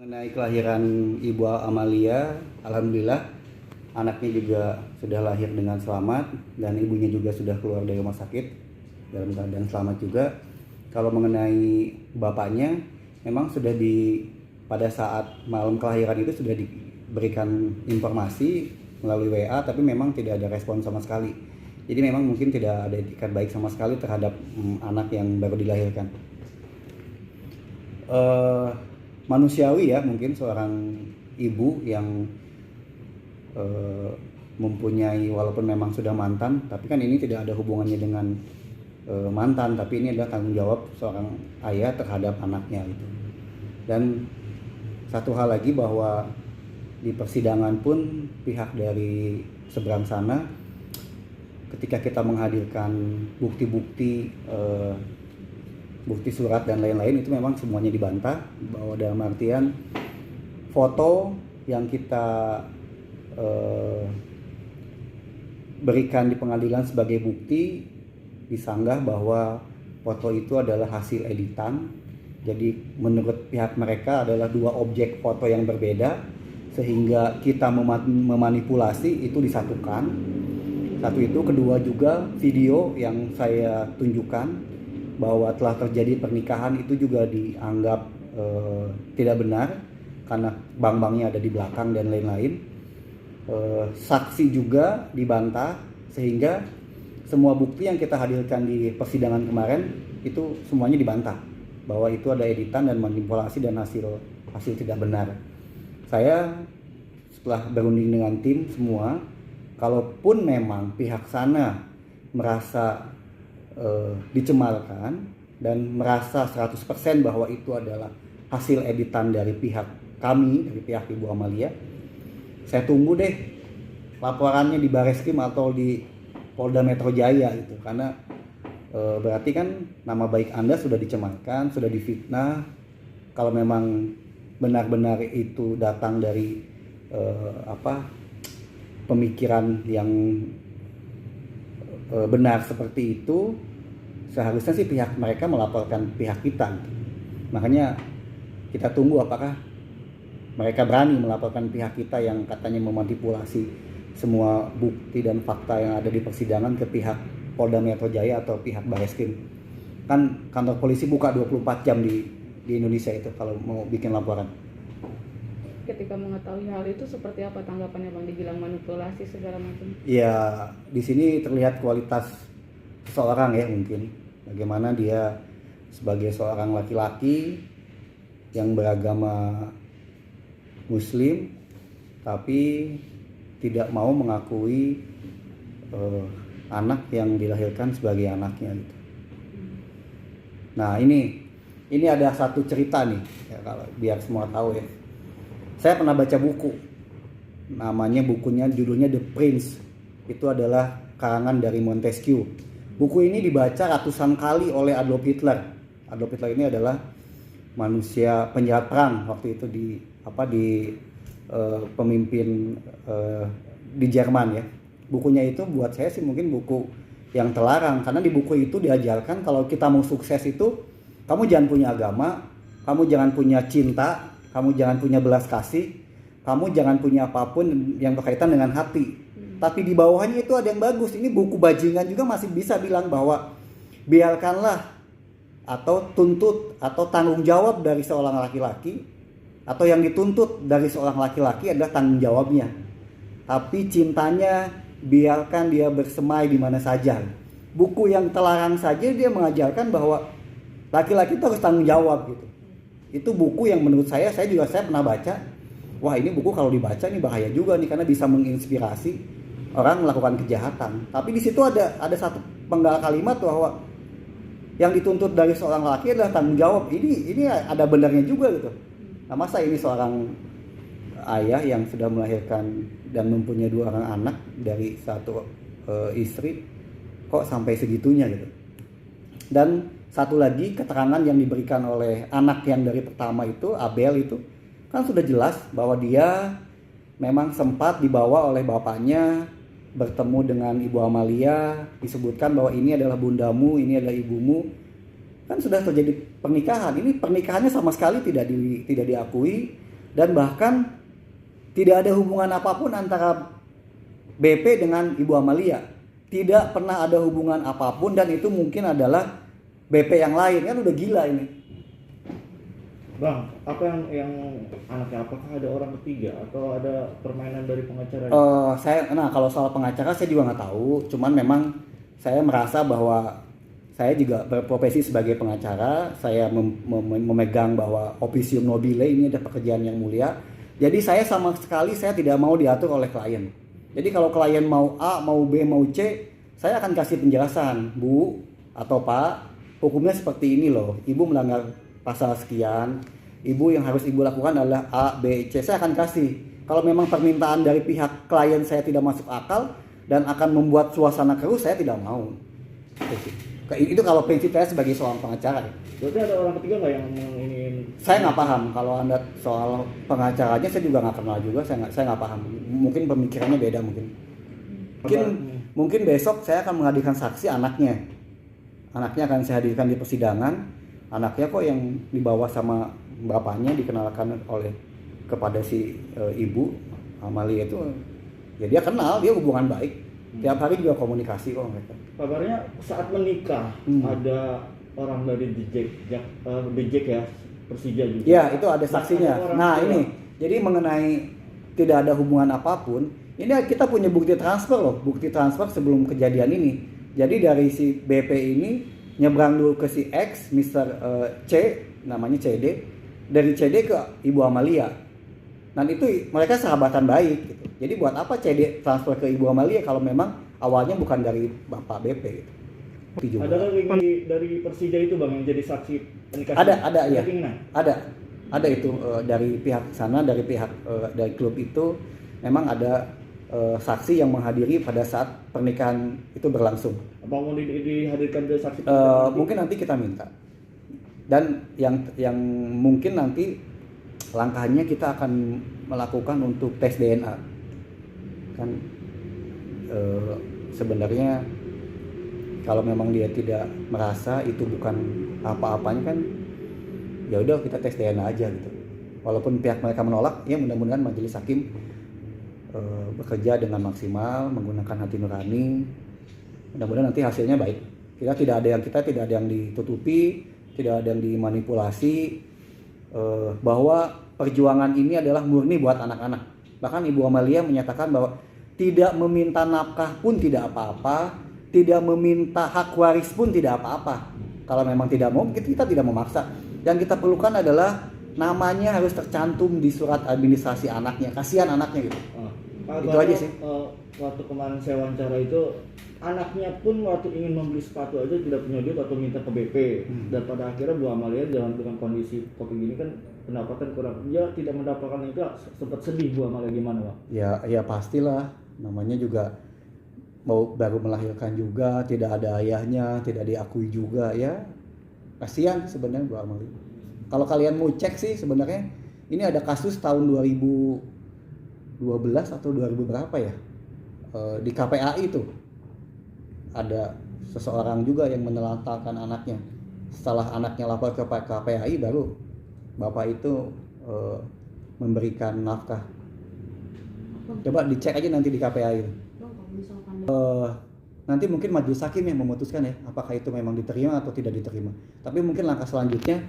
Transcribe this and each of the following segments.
Mengenai kelahiran Ibu Amalia, alhamdulillah anaknya juga sudah lahir dengan selamat dan ibunya juga sudah keluar dari rumah sakit dalam keadaan selamat juga. Kalau mengenai bapaknya, memang sudah pada saat malam kelahiran itu sudah diberikan informasi melalui WA, tapi memang tidak ada respon sama sekali. Jadi memang mungkin tidak ada etikat baik sama sekali terhadap anak yang baru dilahirkan. Manusiawi ya, mungkin seorang ibu yang mempunyai, walaupun memang sudah mantan, tapi kan ini tidak ada hubungannya dengan mantan, tapi ini adalah tanggung jawab seorang ayah terhadap anaknya gitu. Dan satu hal lagi, bahwa di persidangan pun pihak dari seberang sana, ketika kita menghadirkan bukti-bukti bukti surat dan lain-lain, itu memang semuanya dibantah, bahwa dalam artian foto yang kita berikan di pengadilan sebagai bukti disanggah bahwa foto itu adalah hasil editan. Jadi menurut pihak mereka adalah dua objek foto yang berbeda, sehingga kita memanipulasi itu disatukan. Satu itu, kedua juga video yang saya tunjukkan bahwa telah terjadi pernikahan itu juga dianggap tidak benar karena bank-banknya ada di belakang dan lain-lain. Saksi juga dibantah, sehingga semua bukti yang kita hadirkan di persidangan kemarin itu semuanya dibantah bahwa itu ada editan dan manipulasi dan hasil tidak benar. Saya setelah berunding dengan tim semua, kalaupun memang pihak sana merasa dicemarkan dan merasa 100% bahwa itu adalah hasil editan dari pihak kami, dari pihak Ibu Amalia, saya tunggu deh laporannya di Bareskrim atau di Polda Metro Jaya gitu, karena berarti kan nama baik Anda sudah dicemarkan, sudah difitnah. Kalau memang benar-benar itu datang dari pemikiran yang benar seperti itu, seharusnya sih pihak mereka melaporkan pihak kita gitu. Makanya kita tunggu apakah mereka berani melaporkan pihak kita yang katanya memanipulasi semua bukti dan fakta yang ada di persidangan ke pihak Polda Metro Jaya atau pihak Bareskrim. Kan kantor polisi buka 24 jam di Indonesia itu kalau mau bikin laporan. Ketika mengetahui hal itu seperti apa tanggapannya Bang, dibilang manipulasi segala macam? Ya, di sini terlihat kualitas seseorang ya, mungkin bagaimana dia sebagai seorang laki-laki yang beragama Muslim tapi tidak mau mengakui anak yang dilahirkan sebagai anaknya gitu. Nah, ini ada satu cerita nih ya, kalau biar semua tahu ya. Saya pernah baca buku, namanya judulnya The Prince. Itu adalah karangan dari Montesquieu. Buku ini dibaca ratusan kali oleh Adolf Hitler. Adolf Hitler ini adalah manusia penjahat perang waktu itu pemimpin di Jerman ya. Bukunya itu buat saya sih mungkin buku yang terlarang, karena di buku itu diajarkan kalau kita mau sukses itu, kamu jangan punya agama, kamu jangan punya cinta, kamu jangan punya belas kasih, kamu jangan punya apapun yang berkaitan dengan hati. Tapi di bawahnya itu ada yang bagus. Ini buku bajingan juga masih bisa bilang bahwa biarkanlah atau tuntut atau tanggung jawab dari seorang laki-laki, atau yang dituntut dari seorang laki-laki adalah tanggung jawabnya. Tapi cintanya biarkan dia bersemai di mana saja. Buku yang terlarang saja dia mengajarkan bahwa laki-laki itu harus tanggung jawab gitu. Itu buku yang menurut saya pernah baca. Wah, ini buku kalau dibaca ini bahaya juga nih, karena bisa menginspirasi orang melakukan kejahatan. Tapi di situ ada satu penggal kalimat bahwa yang dituntut dari seorang laki adalah tanggung jawab. Ini ada benarnya juga gitu. Nah, masa ini seorang ayah yang sudah melahirkan dan mempunyai 2 orang anak dari satu istri kok sampai segitunya gitu. Dan satu lagi, keterangan yang diberikan oleh anak yang dari pertama itu, Abel itu, kan sudah jelas bahwa dia memang sempat dibawa oleh bapaknya bertemu dengan Ibu Amalia, disebutkan bahwa ini adalah bundamu, ini adalah ibumu. Kan sudah terjadi pernikahan. Ini pernikahannya sama sekali tidak diakui. dan bahkan tidak ada hubungan apapun antara BP dengan Ibu Amalia. Tidak pernah ada hubungan apapun, dan itu mungkin adalah BP yang lain. Kan udah gila ini. Bang, apa yang anaknya, apakah ada orang ketiga atau ada permainan dari pengacara? Kalau soal pengacara saya juga nggak tahu. Cuman memang saya merasa bahwa saya juga berprofesi sebagai pengacara. Saya memegang bahwa officium nobile ini ada pekerjaan yang mulia. Jadi saya sama sekali saya tidak mau diatur oleh klien. Jadi kalau klien mau A, mau B, mau C, saya akan kasih penjelasan, Bu atau Pak, hukumnya seperti ini loh. Ibu melanggar pasal sekian, ibu yang harus ibu lakukan adalah A, B, C. Saya akan kasih. Kalau memang permintaan dari pihak klien saya tidak masuk akal dan akan membuat suasana keruh, saya tidak mau. Itu kalau prinsip saya sebagai seorang pengacara. Berarti ada orang ketiga nggak yang ini? Saya nggak paham. Kalau Anda soal pengacaranya, saya juga nggak kenal juga. Saya nggak paham. Mungkin pemikirannya beda mungkin. Mungkin besok saya akan menghadirkan saksi anaknya. Anaknya akan saya hadirkan di persidangan. Anaknya kok yang dibawa sama bapaknya dikenalkan kepada si ibu Amalia itu, ya dia kenal, dia hubungan baik. Tiap hari juga komunikasi kok mereka. Kabarnya saat menikah ada orang dari Jack ya, Persija juga. Ya, itu ada saksinya. Nah, ini jadi mengenai tidak ada hubungan apapun, ini kita punya bukti transfer loh, bukti transfer sebelum kejadian ini. Jadi dari si BP ini nyebrang dulu ke si X, Mr. C, namanya CD, dari CD ke Ibu Amalia. Dan itu mereka sahabatan baik gitu. Jadi buat apa CD transfer ke Ibu Amalia kalau memang awalnya bukan dari Bapak BP gitu. Ada dari Persija itu Bang yang jadi saksi nikah? Ada ya. Ada itu dari pihak sana, dari pihak dari klub itu memang ada saksi yang menghadiri pada saat pernikahan itu berlangsung. Apa mau dihadirkan dari saksi? Mungkin nanti kita minta. Dan yang mungkin nanti langkahnya kita akan melakukan untuk tes DNA. Kan sebenarnya kalau memang dia tidak merasa itu bukan apa-apanya kan, ya udah kita tes DNA aja gitu. Walaupun pihak mereka menolak, ya mudah-mudahan majelis hakim bekerja dengan maksimal, menggunakan hati nurani. Mudah-mudahan nanti hasilnya baik. Kita tidak ada yang ditutupi, tidak ada yang dimanipulasi. Bahwa perjuangan ini adalah murni buat anak-anak. Bahkan Ibu Amalia menyatakan bahwa tidak meminta nafkah pun tidak apa-apa, tidak meminta hak waris pun tidak apa-apa. Kalau memang tidak mau, kita tidak memaksa. Yang kita perlukan adalah namanya harus tercantum di surat administrasi anaknya. Kasihan anaknya gitu. Itu aja sih. Waktu kemarin saya wawancara itu, anaknya pun waktu ingin membeli sepatu aja tidak punya duit atau minta ke BP. Dan pada akhirnya Bu Amalia dengan kondisi kopi gini kan pendapatan kurang, dia tidak mendapatkan itu, sempat sedih Bu Amalia. Gimana Pak? Ya pastilah, namanya juga baru melahirkan juga, tidak ada ayahnya, tidak diakui juga, ya kasihan sebenarnya Bu Amalia. Kalau kalian mau cek sih sebenarnya ini ada kasus tahun 2012 atau 2000 berapa ya, di KPAI itu ada seseorang juga yang menelantarkan anaknya. Setelah anaknya lapor ke KPAI, baru bapak itu memberikan nafkah. Coba dicek aja nanti di KPAI. Nanti mungkin majelis hakim yang memutuskan ya, apakah itu memang diterima atau tidak diterima. Tapi mungkin langkah selanjutnya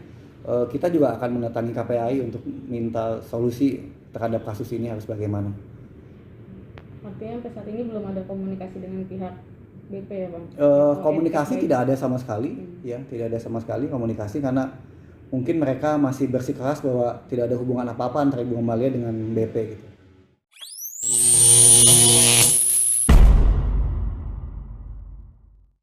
kita juga akan mendatangi KPAI untuk minta solusi terhadap kasus ini harus bagaimana. Artinya sampai saat ini belum ada komunikasi dengan pihak BP ya Bang? Komunikasi tidak ada sama sekali, ya tidak ada sama sekali komunikasi, karena mungkin mereka masih bersikeras bahwa tidak ada hubungan apa-apa antara Ibu Amalia dengan BP gitu.